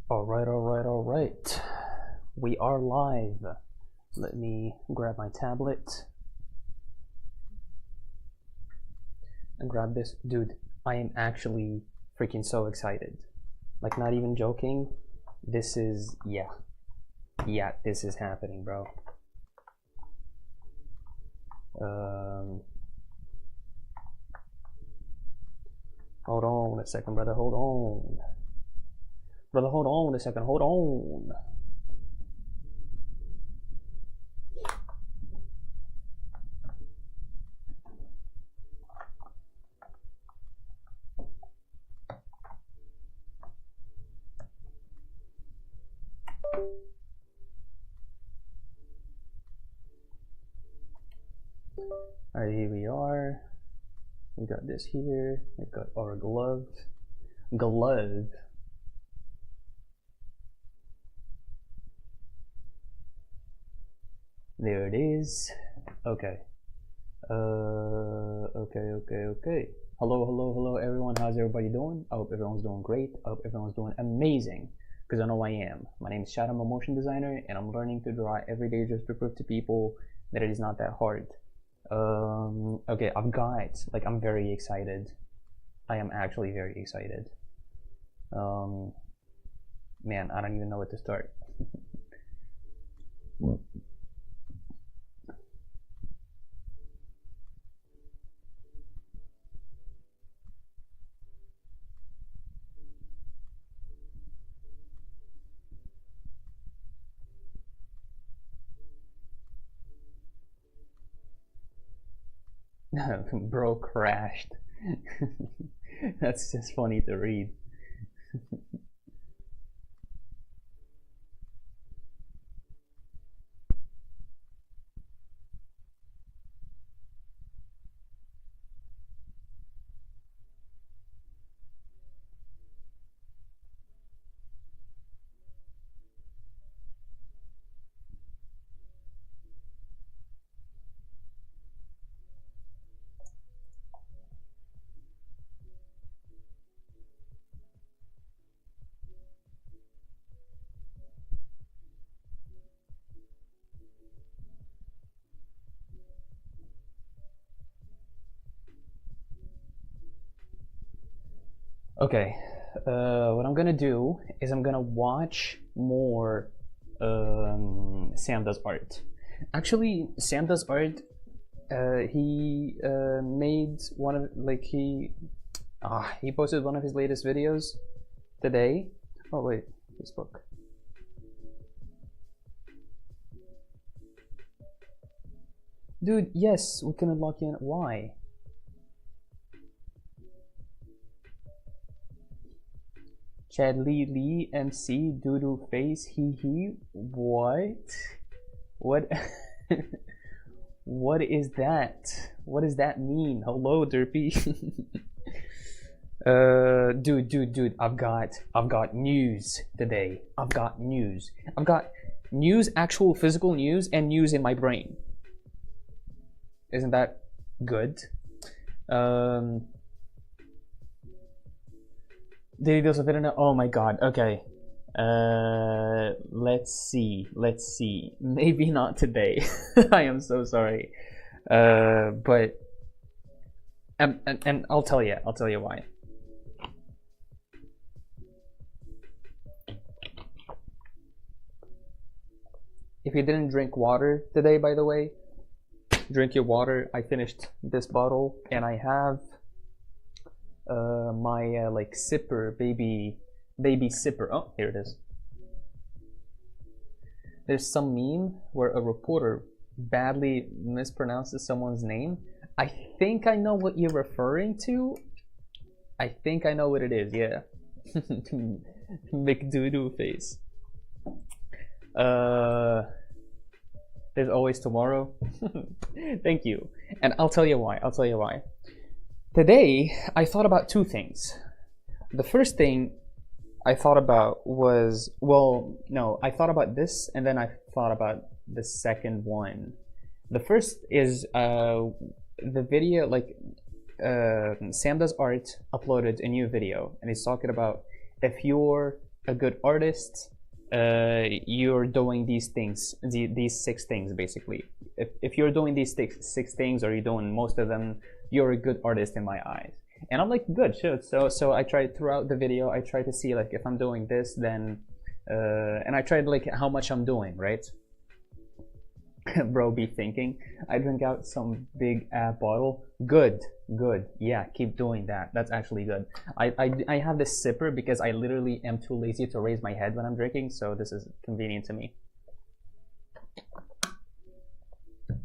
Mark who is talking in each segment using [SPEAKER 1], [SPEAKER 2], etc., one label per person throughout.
[SPEAKER 1] All right. We are live. Let me grab my tablet and grab this. Dude, I am actually freaking so excited. Like, not even joking. This is, yeah, this is happening, bro. Hold on a second, brother. Hold on. Brother, hold on a second. Hold on. Alright, here we are. We got this here. We got our glove. There it is. Okay. Okay. Hello, everyone. How's everybody doing? I hope everyone's doing great. I hope everyone's doing amazing, because I know I am. My name is Chad. I'm a motion designer, and I'm learning to draw every day just to prove to people that it is not that hard. Okay, I've got, like, I'm very excited. I am actually very excited. Man, I don't even know where to start. Bro crashed. That's just funny to read. Okay, what I'm gonna do is I'm gonna watch more Sam Does Art. Actually, Sam Does Art, he made one of, like, he posted one of his latest videos today. Oh wait, Facebook. Dude, yes, we can unlock in. Why? Chad Lee MC Doodoo Face Hee. What? What? What is that? What does that mean? Hello, Derpy. Dude, I've got news today. I've got news, actual physical news, and news in my brain. Isn't that good? Videos of internet. Oh my god. Okay. Let's see. Maybe not today. I am so sorry. But and I'll tell you why. If you didn't drink water today, by the way, drink your water. I finished this bottle, and I have my like sipper, baby sipper. Oh, here it is. There's some meme where a reporter badly mispronounces someone's name. I think I know what you're referring to. I think I know what it is. Yeah. McDoodoo face. There's always tomorrow. Thank you. And I'll tell you why. Today, I thought about two things. The first thing I thought about was, well, no, I thought about this, and then I thought about the second one. The first is the video, like, Sam Does Art uploaded a new video, and he's talking about if you're a good artist, you're doing these things, these 6 things basically. If you're doing these six things, or you're doing most of them, you're a good artist in my eyes. And I'm like, good, sure. So I tried throughout the video, I try to see like if I'm doing this, then and I tried like how much I'm doing, right? Bro be thinking, I drink out some big bottle. Good, yeah, keep doing that. That's actually good. I have this sipper because I literally am too lazy to raise my head when I'm drinking, so this is convenient to me.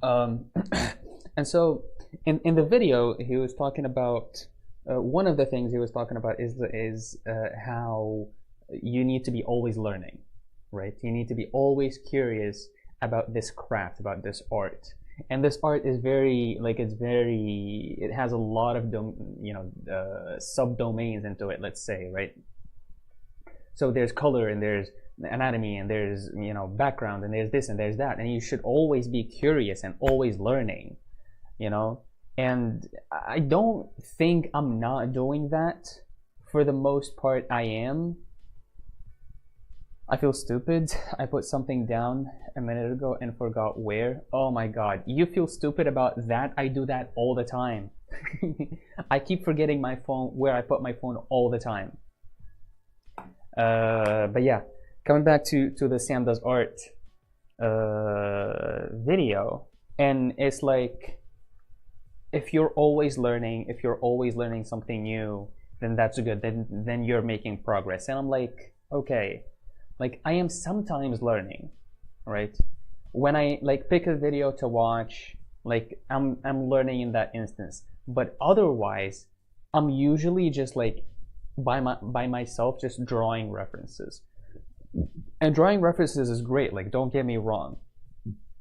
[SPEAKER 1] And so in the video he was talking about one of the things he was talking about is how you need to be always learning, right? You need to be always curious about this craft, about this art. And this art is very, like, it has a lot of subdomains into it, let's say, right? So there's color, and there's anatomy, and there's background, and there's this and there's that, and you should always be curious and always learning, and I don't think I'm not doing that. For the most part I am. I feel stupid. I put something down a minute ago and forgot where. Oh my god, you feel stupid about that? I do that all the time. I keep forgetting my phone, where I put my phone all the time. But yeah, coming back to the Sam Does Art video, and it's like, if you're always learning, something new, then that's good. Then you're making progress. And I'm like, okay, like I am sometimes learning, right? When I like pick a video to watch, like I'm learning in that instance. But otherwise, I'm usually just like by myself, just drawing references. And drawing references is great, like don't get me wrong.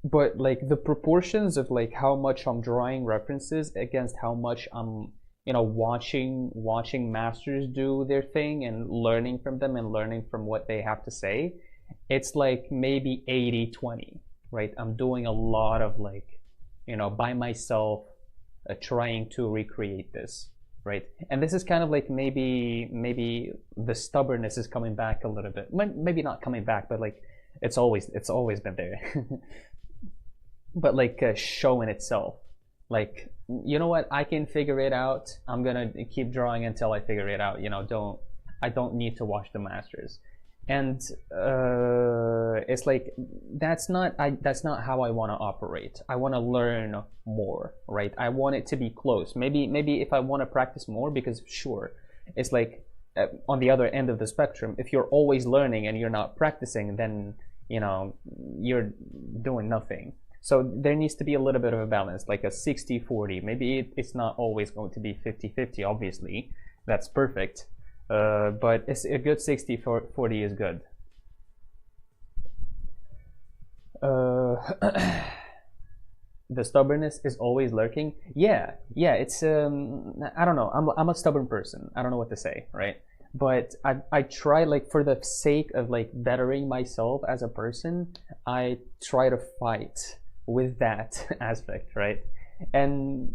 [SPEAKER 1] But like the proportions of like how much I'm drawing references against how much I'm watching masters do their thing and learning from them and learning from what they have to say, it's like maybe 80-20, right? I'm doing a lot of like by myself, trying to recreate this, right? And this is kind of like maybe the stubbornness is coming back a little bit. Maybe not coming back, but like it's always been there. But like showing itself, like, you know what, I can figure it out. I'm gonna keep drawing until I figure it out. I don't need to watch the masters. And it's like that's not how I want to operate. I want to learn more, right? I want it to be close. Maybe if I want to practice more, because sure, it's like on the other end of the spectrum, if you're always learning and you're not practicing, then you're doing nothing. So there needs to be a little bit of a balance, like a 60-40. Maybe it's not always going to be 50-50, obviously. That's perfect. But it's a good 60-40 is good. The stubbornness is always lurking. Yeah, it's I don't know. I'm a stubborn person. I don't know what to say, right? But I try, like, for the sake of like bettering myself as a person, I try to fight with that aspect, right? And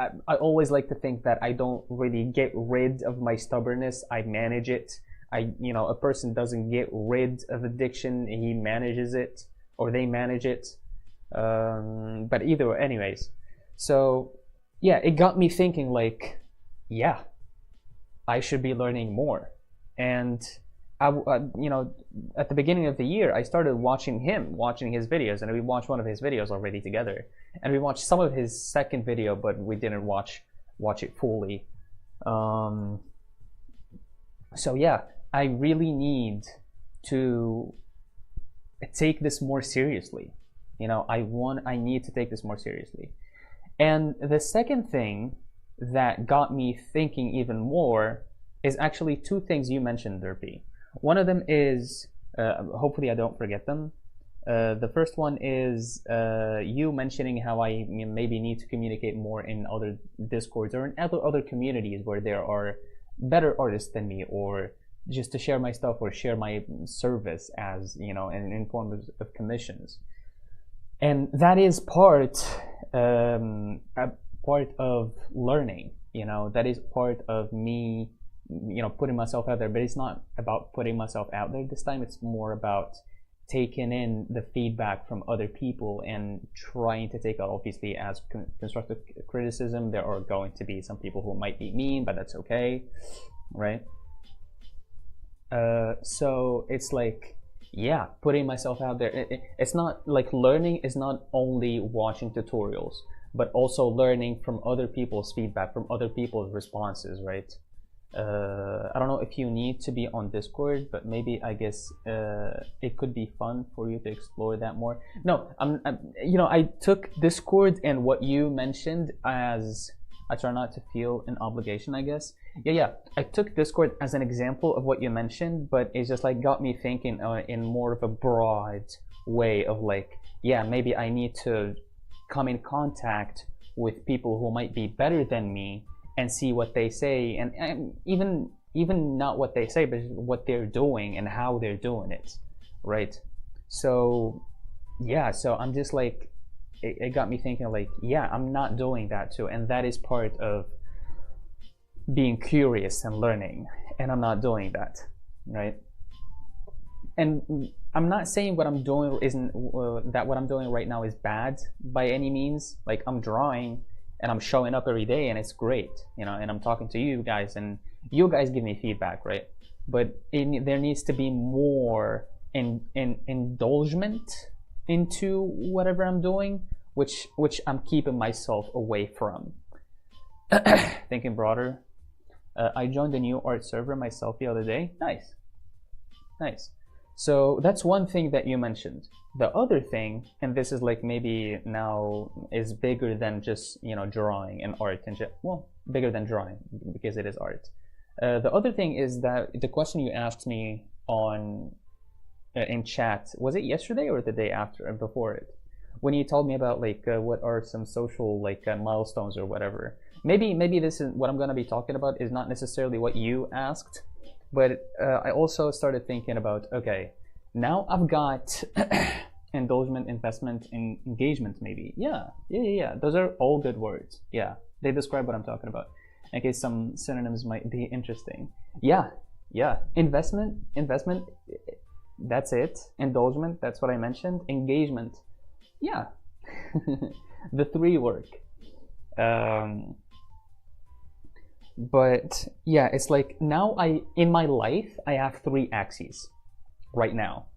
[SPEAKER 1] I always like to think that I don't really get rid of my stubbornness. I manage it. A person doesn't get rid of addiction, he manages it, or they manage it. But either way, anyways, so yeah, it got me thinking, like, yeah, I should be learning more. And at the beginning of the year, I started watching his videos, and we watched one of his videos already together, and we watched some of his second video, but we didn't watch it fully. So yeah, I really need to take this more seriously. I need to take this more seriously. And the second thing that got me thinking even more is actually two things you mentioned, Derpy. One of them is, hopefully I don't forget them. The first one is you mentioning how I maybe need to communicate more in other Discords or in other communities where there are better artists than me, or just to share my stuff or share my service as, in form of commissions. And that is part part of learning, you know, that is part of me, you know, putting myself out there. But it's not about putting myself out there this time. It's more about taking in the feedback from other people and trying to take it, obviously, as constructive criticism. There are going to be some people who might be mean, but that's okay, right? So it's like, yeah, putting myself out there. It's not like learning is not only watching tutorials, but also learning from other people's feedback, from other people's responses, right? I don't know if you need to be on Discord, but maybe, I guess, it could be fun for you to explore that more. No, you know, I took Discord and what you mentioned as, I try not to feel an obligation, I guess. Yeah, I took Discord as an example of what you mentioned, but it just like got me thinking in more of a broad way of like, yeah, maybe I need to come in contact with people who might be better than me and see what they say, and even not what they say, but what they're doing and how they're doing it, right? So yeah, so I'm just like, it got me thinking like, yeah, I'm not doing that too, and that is part of being curious and learning, and I'm not doing that, right? And I'm not saying what I'm doing isn't that what I'm doing right now is bad by any means. Like, I'm drawing and I'm showing up every day and it's great, you know, and I'm talking to you guys and you guys give me feedback, right? But there needs to be more indulgement into whatever I'm doing, which I'm keeping myself away from. Thinking broader, I joined a new art server myself the other day. Nice. So that's one thing that you mentioned. The other thing, and this is like maybe now is bigger than just, you know, drawing and art and well, bigger than drawing because it is art. The other thing is that the question you asked me on in chat, was it yesterday or the day after and before it, when you told me about like what are some social like milestones or whatever. Maybe this is what I'm going to be talking about is not necessarily what you asked, but I also started thinking about, okay, now I've got indulgement, investment, and engagement. Maybe yeah, those are all good words. Yeah, they describe what I'm talking about. In case some synonyms might be interesting. Yeah, investment, that's it. Indulgement, that's what I mentioned. Engagement, yeah. The three work. But yeah, it's like now in my life I have three axes right now.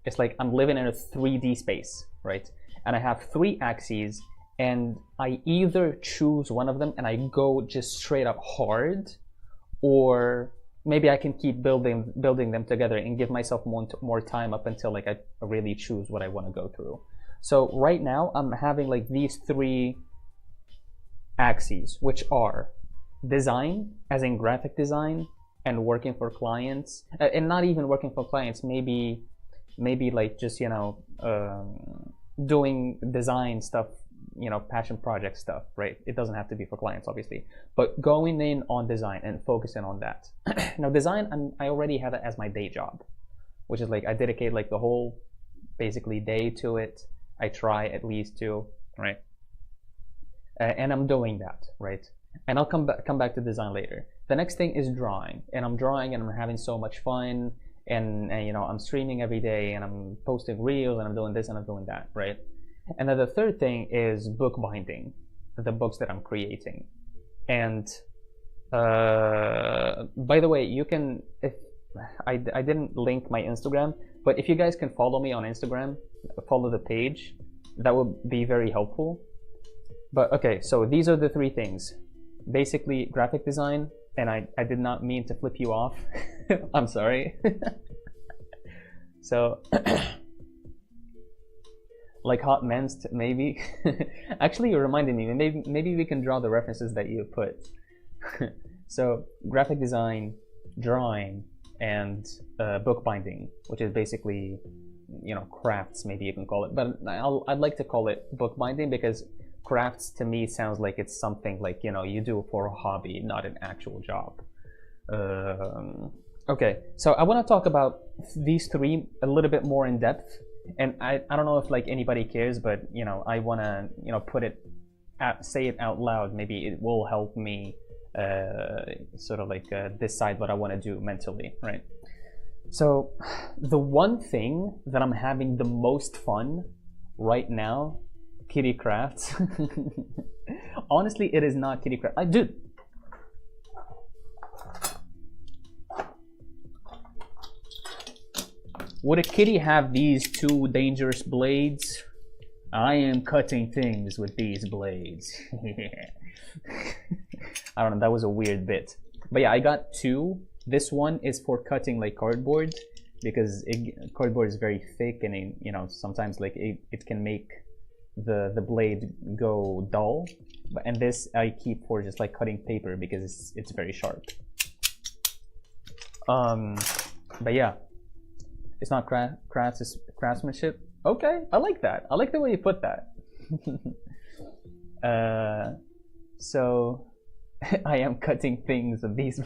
[SPEAKER 1] It's like I'm living in a 3D space, right? And I have three axes, and I either choose one of them and I go just straight up hard, or maybe I can keep building them together and give myself more time up until like I really choose what I want to go through. So right now I'm having like these three axes, which are design, as in graphic design, and working for clients, and not even working for clients, maybe like just, you know, doing design stuff, you know, passion project stuff, right? It doesn't have to be for clients, obviously, but going in on design and focusing on that. Now design, I already have it as my day job, which is like I dedicate like the whole basically day to it. I try at least to, right? And I'm doing that, right? And I'll come back to design later. The next thing is drawing, and I'm drawing and I'm having so much fun, and you know, I'm streaming every day and I'm posting reels and I'm doing this and I'm doing that, right? And then the third thing is bookbinding, the books that I'm creating. And by the way, you can, if I didn't link my Instagram, but if you guys can follow me on Instagram, follow the page, that would be very helpful. But okay, so these are the three things. Basically graphic design, and I did not mean to flip you off. I'm sorry. So like hot men's maybe. Actually, you reminded me, maybe we can draw the references that you put. So graphic design, drawing, and bookbinding, which is basically, you know, crafts, maybe you can call it, but I'd like to call it bookbinding because crafts to me sounds like it's something like, you know, you do for a hobby, not an actual job. Okay, so I want to talk about these three a little bit more in depth, and I don't know if like anybody cares, but you know, I want to, you know, put it say it out loud, maybe it will help me sort of like decide what I want to do mentally, right? So the one thing that I'm having the most fun right now, Kitty Crafts. Honestly, it is not Kitty Crafts. Dude. Would a kitty have these two dangerous blades? I am cutting things with these blades. I don't know, that was a weird bit. But yeah, I got two. This one is for cutting like cardboard, because cardboard is very thick, and you know, sometimes like it can make the blade go dull. And this I keep for just like cutting paper, because it's very sharp. But yeah, it's not crafts, it's craftsmanship. Okay, I like that. I like the way you put that. So I am cutting things with these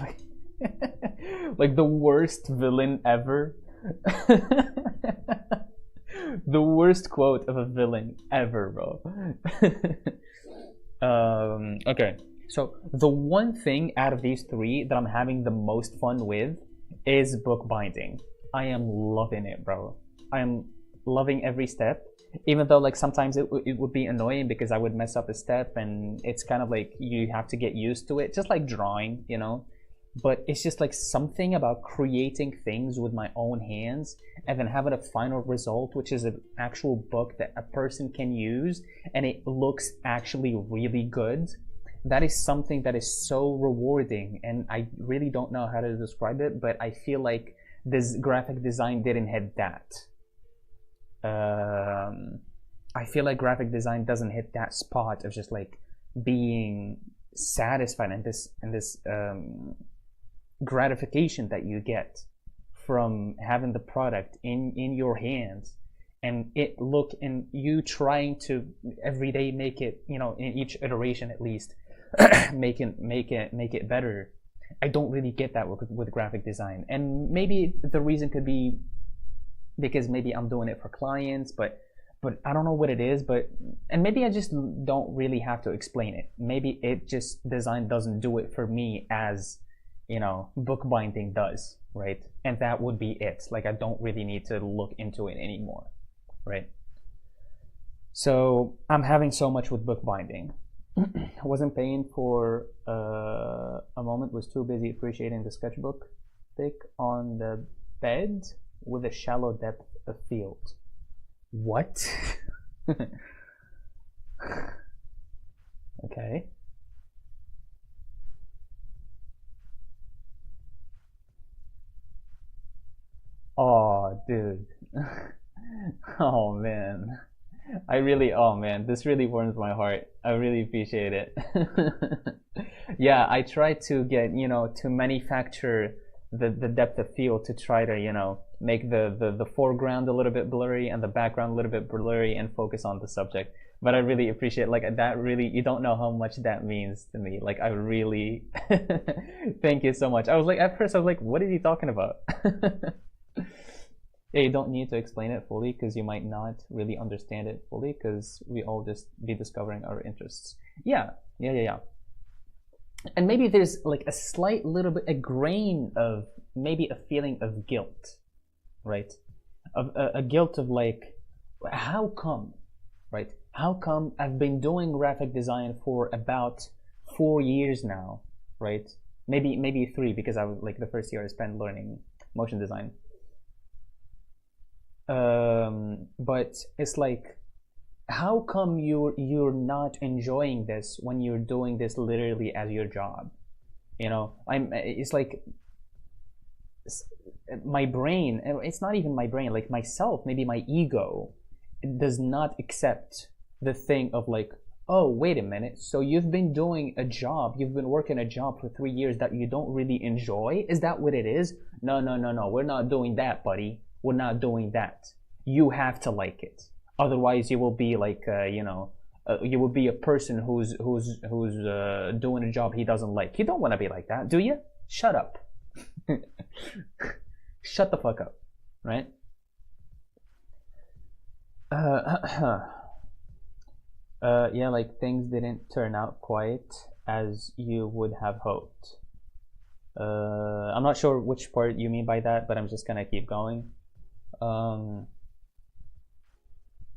[SPEAKER 1] like the worst villain ever. The worst quote of a villain ever, bro. Okay, so the one thing out of these three that I'm having the most fun with is bookbinding. I am loving it, bro. I am loving every step, even though like sometimes it would be annoying because I would mess up a step, and it's kind of like you have to get used to it, just like drawing, you know. But it's just like something about creating things with my own hands and then having a final result, which is an actual book that a person can use and it looks actually really good. That is something that is so rewarding, and I really don't know how to describe it, but I feel like this graphic design didn't hit that. I feel like graphic design doesn't hit that spot of just like being satisfied and this gratification that you get from having the product in your hands, and it look, and you trying to every day make it, you know, in each iteration at least make it better. I don't really get that with graphic design, and maybe the reason could be because maybe I'm doing it for clients, but I don't know what it is, and maybe I just don't really have to explain it. Maybe it just, design doesn't do it for me as, you know, bookbinding does, right? And that would be it. Like, I don't really need to look into it anymore, right? So I'm having so much with bookbinding. I wasn't paying for a moment, was too busy appreciating the sketchbook thick on the bed with a shallow depth of field. What? Okay. Oh, dude. Oh, man. Oh man, this really warms my heart. I really appreciate it. Yeah, I try to get, you know, to manufacture the depth of field to try to, you know, make the foreground a little bit blurry and the background a little bit blurry and focus on the subject. But I really appreciate, like, that really, you don't know how much that means to me. Like, I really, thank you so much. I was like, at first I was like, what is he talking about? Yeah, you don't need to explain it fully because you might not really understand it fully because we all just be discovering our interests. Yeah. And maybe there's like a slight little bit, a grain of maybe a feeling of guilt, right? Of a guilt of like, how come, right? How come I've been doing graphic design for about 4 years now, right? Maybe 3, because I was like the first year I spent learning motion design. But it's like, how come you're not enjoying this when you're doing this literally as your job? You know, it's like my brain, it's not even my brain, like myself, maybe my ego does not accept the thing of like, oh, wait a minute, so you've been doing a job, you've been working a job for 3 years that you don't really enjoy? Is that what it is? No, we're not doing that, buddy. We're not doing that. You have to like it. Otherwise, you will be like, you know, you will be a person who's doing a job he doesn't like. You don't want to be like that, do you? Shut up. Shut the fuck up, right? Yeah, like things didn't turn out quite as you would have hoped. I'm not sure which part you mean by that, but I'm just gonna keep going. Um,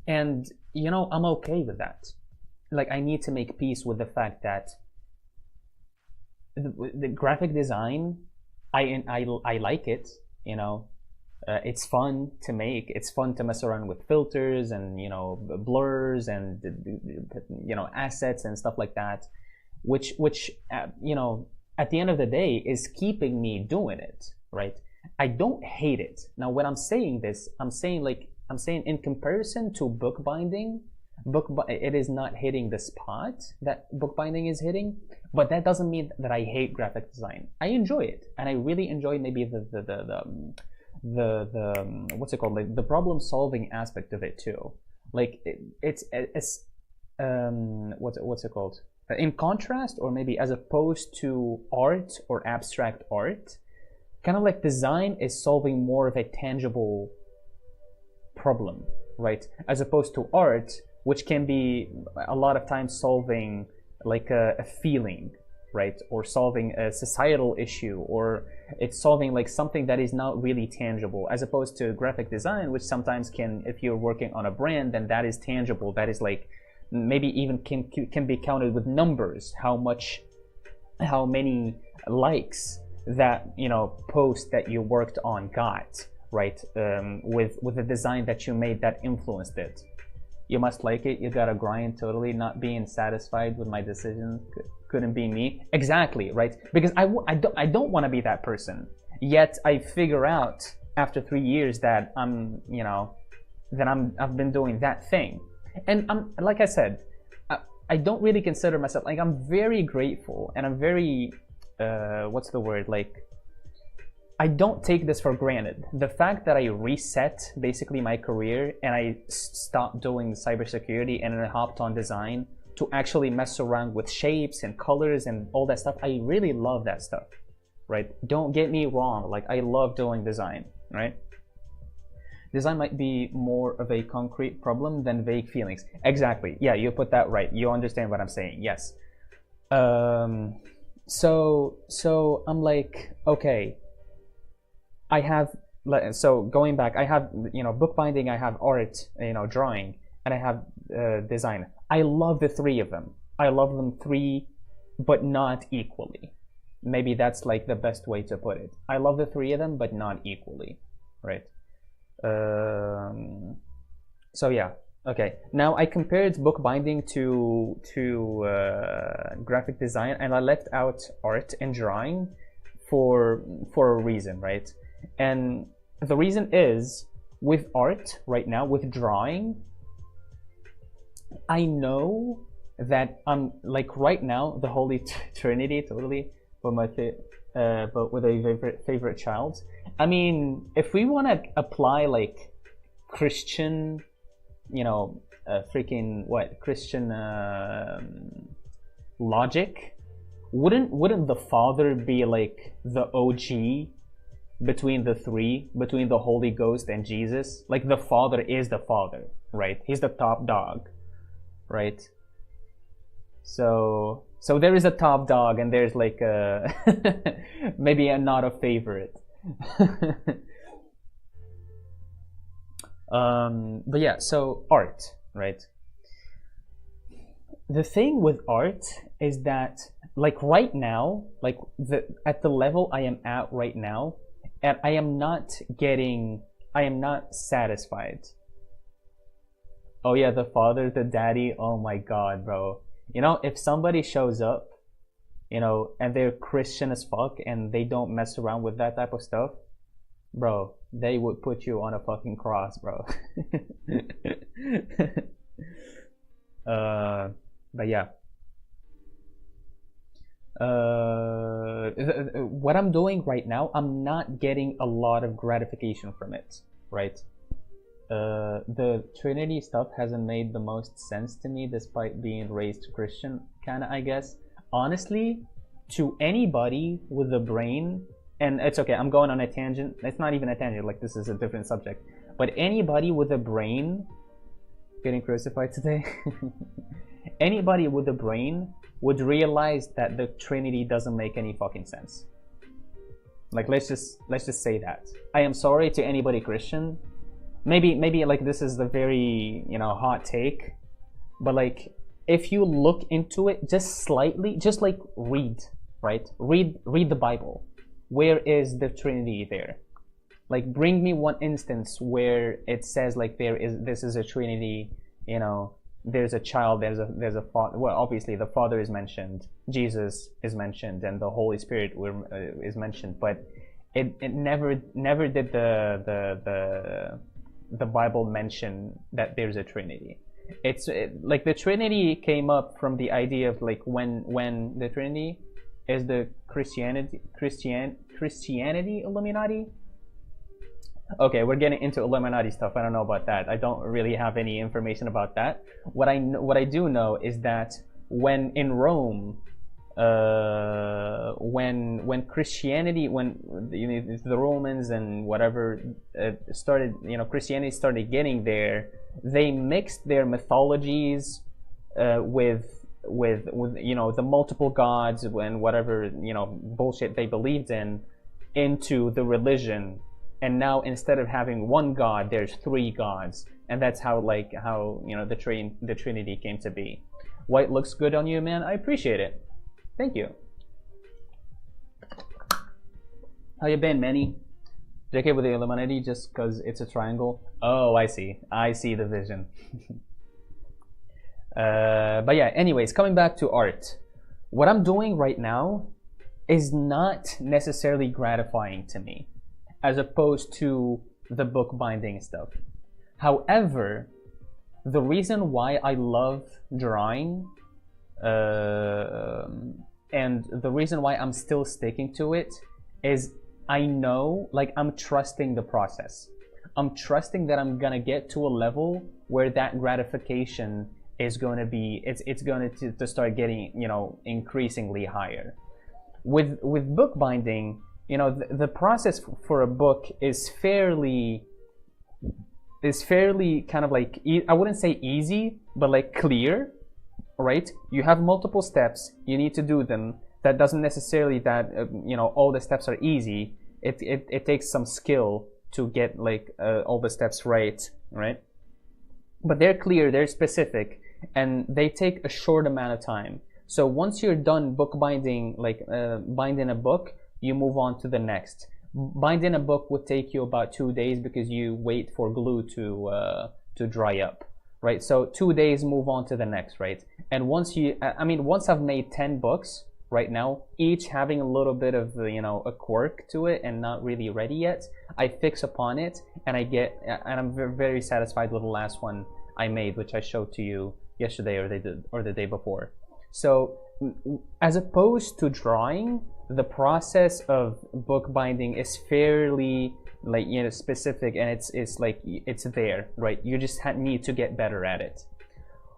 [SPEAKER 1] and you know, I'm okay with that. Like, I need to make peace with the fact that the graphic design, I like it. You know, it's fun to make. It's fun to mess around with filters and blurs and assets and stuff like that, which at the end of the day is keeping me doing it, right? I don't hate it. Now, when I'm saying this, I'm saying in comparison to bookbinding, it is not hitting the spot that bookbinding is hitting, but that doesn't mean that I hate graphic design. I enjoy it, and I really enjoy maybe the what's it called, like the problem solving aspect of it too. Like it's what's it called, in contrast, or maybe as opposed to art or abstract art, kind of like design is solving more of a tangible problem, right? As opposed to art, which can be a lot of times solving like a feeling, right? Or solving a societal issue, or it's solving like something that is not really tangible, as opposed to graphic design, which sometimes can, if you're working on a brand, then that is tangible. That is like maybe even can be counted with numbers, how many likes that post that you worked on got, right? With the design that you made that influenced it. You must like it. You gotta grind. Totally not being satisfied with my decision couldn't be me. Exactly, right? Because I don't want to be that person. Yet I figure out after 3 years that I've been doing that thing, and I'm, like I said, I don't really consider myself, like, I'm very grateful, and I'm very what's the word, like, I don't take this for granted. The fact that I reset basically my career and I stopped doing cybersecurity and I hopped on design to actually mess around with shapes and colors and all that stuff, I really love that stuff, right? Don't get me wrong, like, I love doing design, right? Design might be more of a concrete problem than vague feelings. Exactly. Yeah, you put that right. You understand what I'm saying. Yes. So I'm like, okay, I have, so going back, I have, bookbinding, I have art, drawing, and I have design. I love the three of them. I love them three, but not equally. Maybe that's like the best way to put it. I love the three of them, but not equally, right? So yeah, okay. Now I compared bookbinding to graphic design, and I left out art and drawing for a reason, right? And the reason is, with art right now, with drawing, I know that I'm like, right now, the Holy Trinity, totally, but but with a favorite child. I mean, if we want to apply like Christian, freaking what, Christian logic, wouldn't the Father be like the OG between the three, between the Holy Ghost and Jesus? Like, the Father is the Father, right? He's the top dog, right? So there is a top dog, and there's like a maybe not a favorite. But yeah, so art, right? The thing with art is that, like, right now, like at the level I am at right now, and I am not satisfied. Oh yeah, the Father, the Daddy, oh my God, bro. If somebody shows up, and they're Christian as fuck, and they don't mess around with that type of stuff, bro, they would put you on a fucking cross, bro. But yeah. What I'm doing right now, I'm not getting a lot of gratification from it, right? The Trinity stuff hasn't made the most sense to me, despite being raised Christian, kinda, I guess. Honestly, to anybody with a brain, and it's okay, I'm going on a tangent. It's not even a tangent, like, this is a different subject. But anybody with a brain getting crucified today. Anybody with a brain would realize that the Trinity doesn't make any fucking sense. Like, let's just say that. I am sorry to anybody Christian. Maybe like this is the very, hot take, but like, if you look into it just slightly, just like read, right? Read the Bible. Where is the Trinity there? Like, bring me one instance where it says like this is a Trinity, there's a child, there's a father. Well, obviously the Father is mentioned, Jesus is mentioned, and the Holy Spirit is mentioned, but it never did the Bible mention that there's a Trinity. Like the Trinity came up from the idea of like when the Trinity is the Christianity Illuminati. Okay, we're getting into Illuminati stuff. I don't know about that. I don't really have any information about that. What I do know is that when in Rome, when Christianity, when the Romans and whatever started, Christianity started getting there, they mixed their mythologies with the multiple gods and whatever bullshit they believed in into the religion. And now instead of having one god, there's three gods, and that's how the Trinity came to be. White looks good on you, man. I appreciate it. Thank you. How you been, Manny? JK with the Illuminati just because it's a triangle. Oh, I see the vision. But yeah, anyways, coming back to art, what I'm doing right now is not necessarily gratifying to me, as opposed to the bookbinding stuff. However, the reason why I love drawing, and the reason why I'm still sticking to it, is I know, like, I'm trusting the process. I'm trusting that I'm gonna get to a level where that gratification is going to be, it's going to start getting, increasingly higher. With bookbinding, the process for a book is fairly kind of like, I wouldn't say easy, but like clear, right? You have multiple steps, you need to do them. That doesn't necessarily that all the steps are easy. It takes some skill to get like all the steps right? But they're clear, they're specific, and they take a short amount of time. So once you're done bookbinding, like binding a book, you move on to the next. Binding a book would take you about 2 days because you wait for glue to dry up, right? So 2 days, move on to the next, right? And once I've made 10 books right now, each having a little bit of a quirk to it and not really ready yet, I fix upon it, and I'm very satisfied with the last one I made, which I showed to you yesterday or the day before. So as opposed to drawing, the process of bookbinding is fairly like specific, and it's like it's there, right? You just need to get better at it.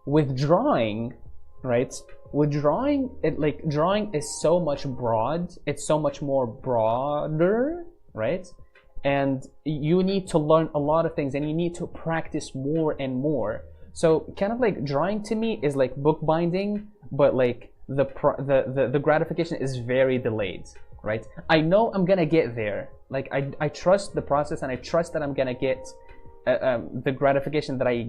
[SPEAKER 1] With drawing, right? With drawing, drawing is so much broad. It's so much more broader, right? And you need to learn a lot of things, and you need to practice more and more. So kind of like drawing to me is like bookbinding, but like the gratification is very delayed, right? I know I'm gonna get there. Like I trust the process, and I trust that I'm gonna get the gratification that I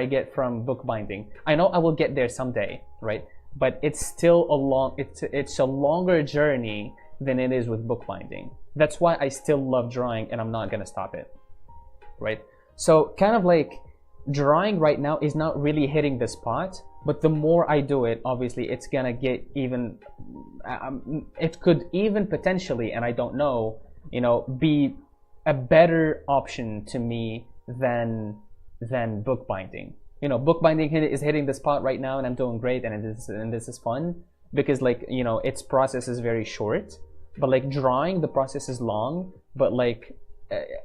[SPEAKER 1] get from bookbinding. I know I will get there someday, right? But it's still it's a longer journey than it is with bookbinding. That's why I still love drawing, and I'm not gonna stop it, right? So kind of like drawing right now is not really hitting the spot, but the more I do it, obviously it's gonna get even, it could even potentially, and I don't know, be a better option to me than bookbinding. Bookbinding is hitting the spot right now, and I'm doing great, and this is fun because like its process is very short. But like drawing, the process is long, but like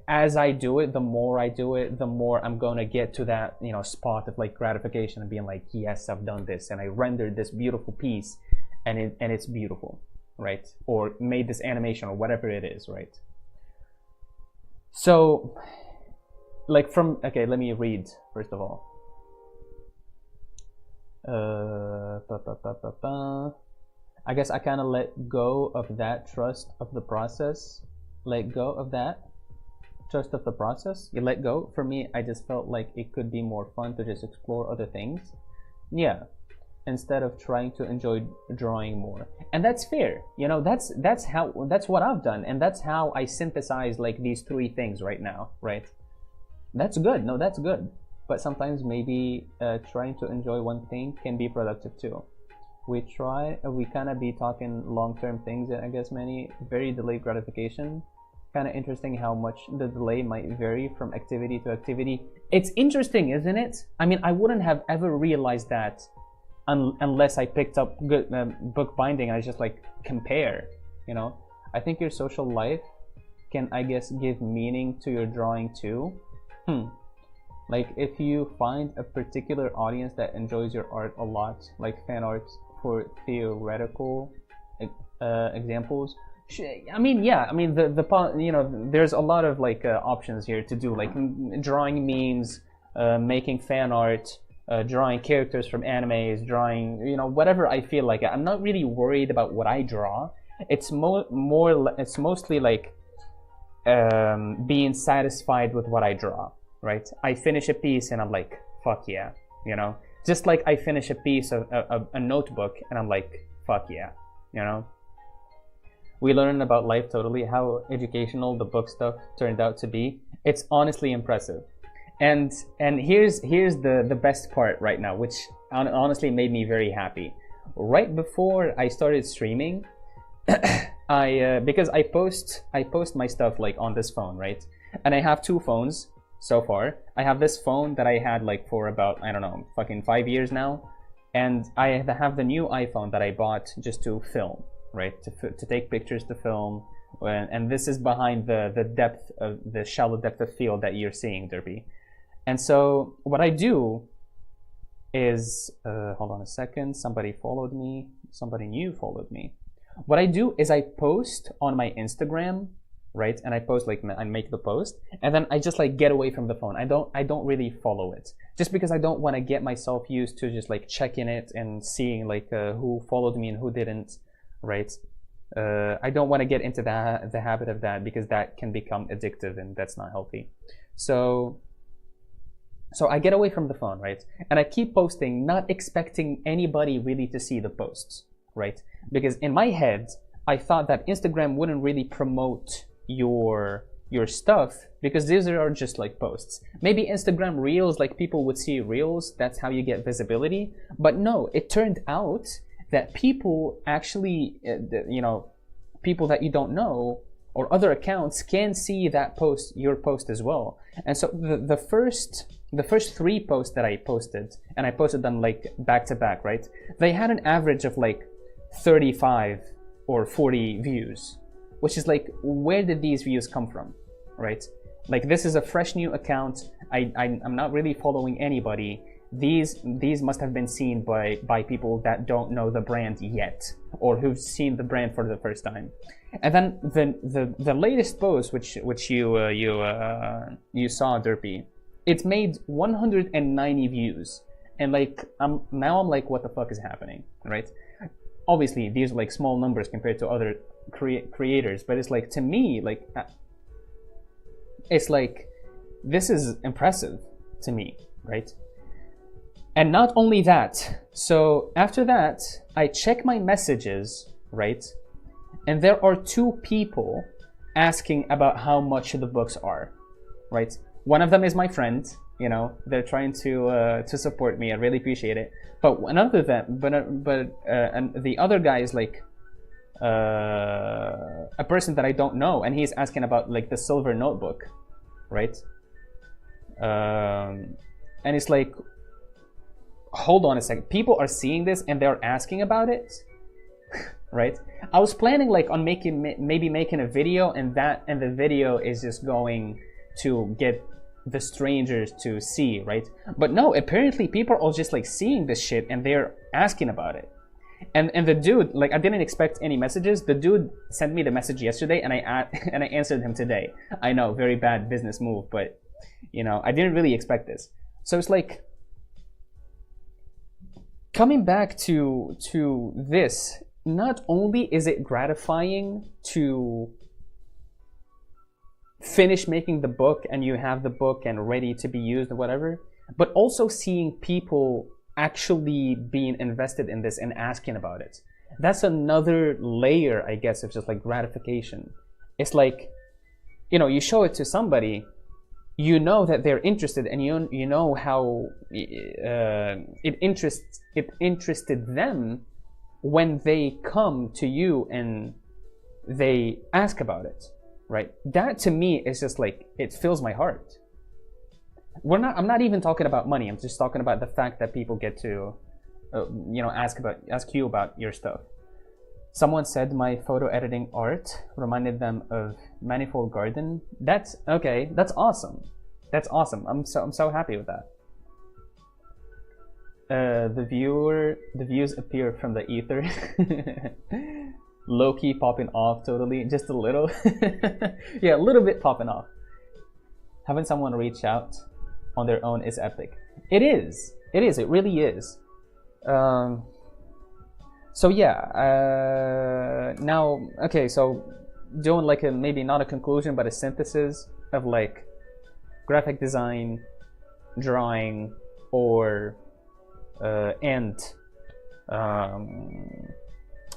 [SPEAKER 1] as I do it, the more I do it, the more I'm gonna get to that spot of like gratification and being like, yes, I've done this, and I rendered this beautiful piece, and it's beautiful, right? Or made this animation or whatever it is, right? So like okay, let me read first of all. Ba, ba, ba, ba, ba. I guess I kind of let go of that trust of the process. Let go of that trust of the process. You let go. For me, I just felt like it could be more fun to just explore other things. Yeah, instead of trying to enjoy drawing more. And that's fair. You know, that's what I've done, and that's how I synthesize like these three things right now, right? That's good. No, that's good. But sometimes maybe trying to enjoy one thing can be productive too. We kind of be talking long-term things, and I guess many very delayed gratification. Kind of interesting how much the delay might vary from activity to activity. It's interesting, isn't it? I mean, I wouldn't have ever realized that unless I picked up good book binding. I just like compare, you know. I think your social life can, I guess, give meaning to your drawing too. Like if you find a particular audience that enjoys your art a lot, like fan art for theoretical examples. I mean, yeah. I mean, you know, there's a lot of like options here to do, like drawing memes, making fan art, drawing characters from animes, drawing, you know, whatever I feel like. I'm not really worried about what I draw. It's it's mostly like being satisfied with what I draw, right? I finish a piece and I'm like, fuck yeah, you know. Just like I finish a piece of a notebook and I'm like, fuck yeah, you know. We learn about life totally, how educational the book stuff turned out to be. It's honestly impressive. And here's the best part right now, which honestly made me very happy. Right before I started streaming, because I post my stuff like on this phone, right? And I have two phones so far. I have this phone that I had like for about, I don't know, fucking 5 years now, and I have the new iPhone that I bought just to film, right? To take pictures, to film, and this is behind the depth of the shallow depth of field that you're seeing, Derby. And so what I do is, hold on a second, somebody followed me, somebody new followed me. What I do is I post on my Instagram, right? And I post like, I make the post, and then I just like get away from the phone. I don't really follow it, just because I don't want to get myself used to just like checking it and seeing like who followed me and who didn't, right? I don't want to get into the habit of that, because that can become addictive and that's not healthy. So I get away from the phone, right? And I keep posting, not expecting anybody really to see the posts, right? Because in my head, I thought that Instagram wouldn't really promote your stuff, because these are just like posts. Maybe Instagram Reels, like people would see Reels, that's how you get visibility. But no, it turned out that people actually, you know, people that you don't know or other accounts can see that post, your post as well. And so the first 3 posts that I posted, and I posted them like back to back, right? They had an average of like 35 or 40 views, which is like, where did these views come from, right? Like, this is a fresh new account. I'm not really following anybody. These must have been seen by people that don't know the brand yet, or who've seen the brand for the first time. And then the latest post, which you saw, Derpy, it made 190 views, and like I'm like, what the fuck is happening, right? Obviously, these are like small numbers compared to other creators, but it's like, to me, like, it's like, this is impressive to me, right? And not only that, so after that, I check my messages, right? And there are 2 people asking about how much the books are, right? One of them is my friend, you know, they're trying to support me. I really appreciate it. But and the other guy is like a person that I don't know, and he's asking about like the Silver Notebook, right? And it's like, hold on a second, people are seeing this and they're asking about it, right? I was planning like on maybe making a video, and the video is just going to get the strangers to see, right? But no, apparently people are just like seeing this shit and they're asking about it. And the dude, like, I didn't expect any messages. The dude sent me the message yesterday, and I answered him today. I know, very bad business move, but you know, I didn't really expect this. So it's like, coming back to this, not only is it gratifying to finish making the book and you have the book and ready to be used or whatever, but also seeing people actually being invested in this and asking about it. That's another layer, I guess, of just like gratification. It's like, you know, you show it to somebody, you know that they're interested, and you know how it interested them when they come to you and they ask about it, right? That to me is just like, it fills my heart. I'm not even talking about money. I'm just talking about the fact that people get to, you know, ask you about your stuff. Someone said my photo editing art reminded them of Manifold Garden. That's okay. That's awesome. That's awesome. I'm so happy with that. The views appear from the ether. Low-key popping off totally, just a little. Yeah, a little bit popping off. Having someone reach out on their own is epic. It is. It really is. So yeah, now, okay, so doing like a, maybe not a conclusion, but a synthesis of like graphic design, drawing, or and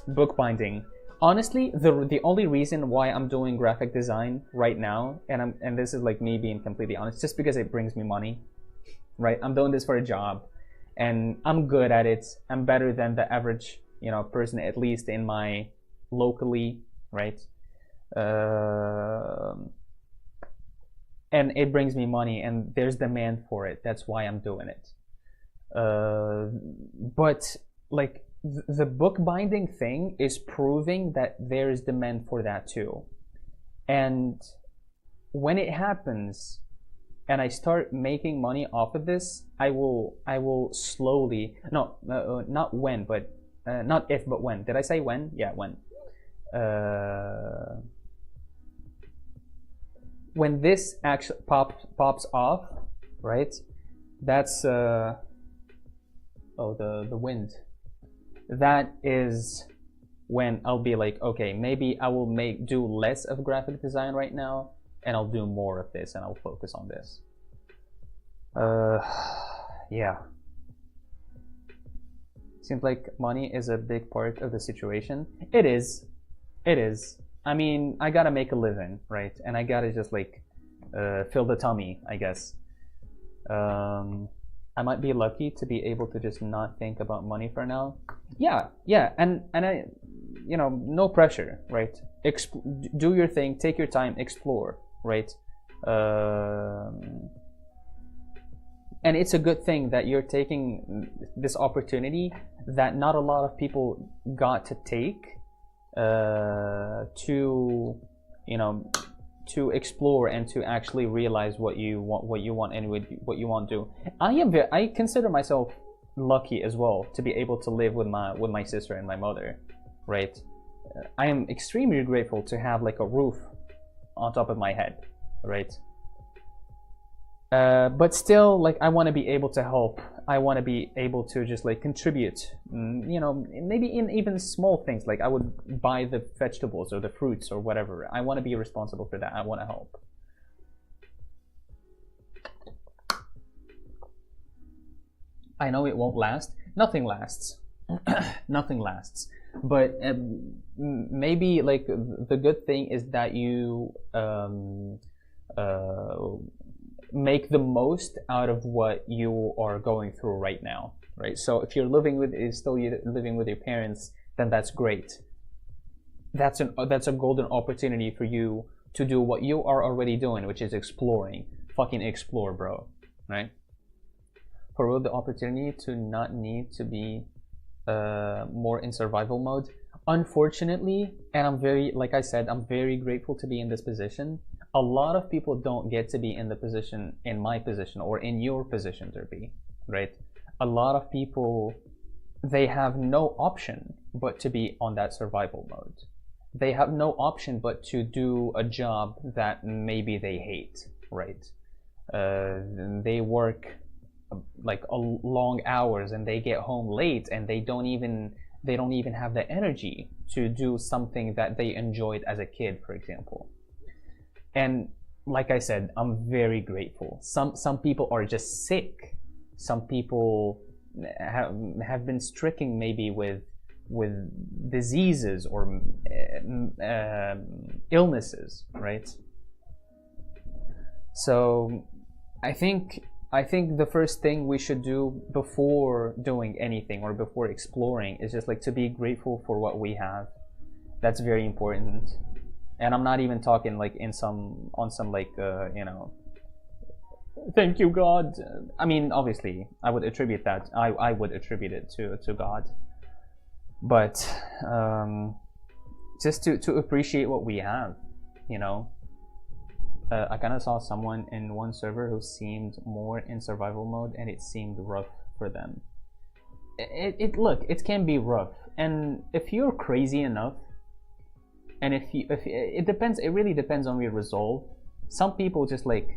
[SPEAKER 1] bookbinding. Honestly, the only reason why I'm doing graphic design right now, and this is like me being completely honest, just because it brings me money, right? I'm doing this for a job, and I'm good at it. I'm better than the average, you know, person, at least in my locally, right? And it brings me money, and there's demand for it. That's why I'm doing it. But like the bookbinding thing is proving that there is demand for that too. And when it happens, and I start making money off of this, I will slowly, no, not when, but not if, but when. Did I say when? Yeah, when. When this actually pops off, right? That's oh, the wind. That is when I'll be like, okay, maybe I will do less of graphic design right now, and I'll do more of this, and I'll focus on this. Yeah. Seems like money is a big part of the situation. It is. I mean, I gotta make a living, right? And I gotta just like fill the tummy, I guess. I might be lucky to be able to just not think about money for now. Yeah, and I, you know, no pressure, right? Do your thing, take your time, explore, right? And it's a good thing that you're taking this opportunity that not a lot of people got to take, to, you know, to explore and to actually realize what you want and what you want to do. I consider myself lucky as well to be able to live with my sister and my mother, right? I am extremely grateful to have like a roof on top of my head, right? But still, like, I want to be able to help. I want to be able to just like contribute, you know, maybe in even small things, like I would buy the vegetables or the fruits or whatever. I want to be responsible for that. I want to help. I know it won't last. Nothing lasts. Nothing lasts. But maybe like the good thing is that you make the most out of what you are going through right now, right? So if you're living with your parents, then that's great. That's a golden opportunity for you to do what you are already doing, which is exploring. Fucking explore, bro, right? For real, the opportunity to not need to be more in survival mode. Unfortunately, and I'm very, like I said, I'm very grateful to be in this position. A lot of people don't get to be in the position, in my position, or in your position, Derby, right? A lot of people, they have no option but to be on that survival mode. They have no option but to do a job that maybe they hate, right? They work like long hours, and they get home late, and they don't even have the energy to do something that they enjoyed as a kid, for example. And like I said, I'm very grateful. Some people are just sick. Some people have been stricken maybe with diseases or illnesses, right? So I think the first thing we should do before doing anything or before exploring is just like to be grateful for what we have. That's very important. And I'm not even talking like in some on some like thank you God. I mean, obviously I would attribute that, I would attribute it to God, but just to appreciate what we have, you know. I kind of saw someone in one server who seemed more in survival mode, and it seemed rough for them. Look, it can be rough, and if you're crazy enough, and if it depends, it really depends on your resolve. Some people just like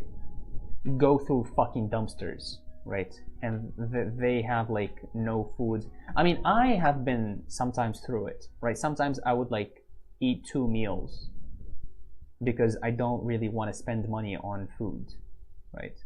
[SPEAKER 1] go through fucking dumpsters, right? And they have like no food. I mean, I have been sometimes through it, right? Sometimes I would like eat 2 meals because I don't really want to spend money on food, right?